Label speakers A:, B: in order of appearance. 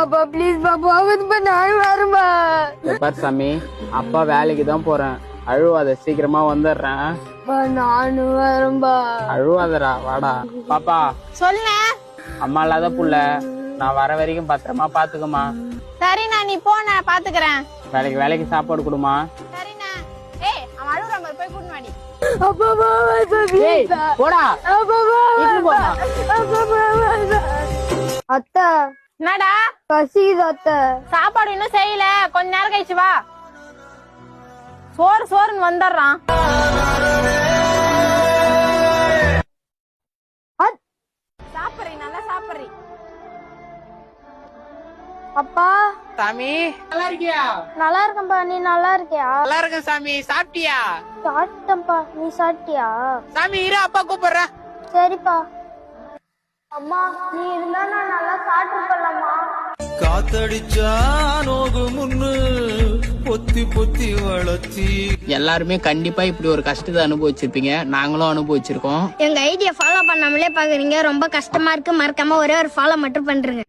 A: அப்பா ப்ளீஸ் பா போகுதுப்பா நான் வரமா.
B: பார் சாமி, அப்பா வேலைக்கு தான் போறேன், அழுவாத, சீக்கிரமா வந்துடுறேன்.
A: நானும் வரம்பா.
B: அழுவாதடா, வாடா. பாப்பா
C: சொல்ல
B: அம்மா இல்லாத புள்ள, நான் வர வரைக்கும் பத்திரமா பாத்துக்கமா.
C: சரிண்ணா, நீ போ, நான் பாத்துக்கிறேன்.
B: வேலைக்கு சாப்பாடு கொடுமா.
C: சரிண்ணா. ஏய், அவன் அழுகுற மாதிரி போய் கூட்டிட்டு வாடி.
A: அப்பா
B: போடா.
A: அத்தை
C: என்னடா
A: பசிக்குது அத்தை.
C: சாப்பாடு இன்னும் செய்யல, கொஞ்ச நேரம் கழிச்சு வா. சோறுன்னு வந்துடுறான். சாப்பிடுறீ, நல்லா சாப்பிடுறீ.
A: அப்பா
B: சாமி நல்லா இருக்கியா?
A: நல்லா இருக்கேன்பா, நீ நல்லா இருக்கியா?
B: நல்லா இருக்கேன் சாமி. சாப்பிட்டியா?
A: சாப்பிட்டேன்ப்பா, நீ சாப்பிட்டியா?
B: சாமி இரு, அப்பா கூப்பிடுறேன்.
A: சரிப்பா. அம்மா நீ இருந்தா நான் நல்லா சாப்பிட்டுப்பலம்மா.
D: காத்தடிச்சா நோகு முன்னு பொத்தி பொத்தி வளர்த்தி.
B: எல்லாருமே கண்டிப்பா இப்படி ஒரு கஷ்டத்தை அனுபவிச்சிருப்பீங்க, நாங்களும் அனுபவிச்சிருக்கோம்.
A: எங்க ஐடியா ஃபாலோ பண்ணாமலே பாக்குறீங்க, ரொம்ப கஷ்டமா இருக்கு. மறக்காம ஒரே ஒரு ஃபாலோ மட்டும் பண்றீங்க.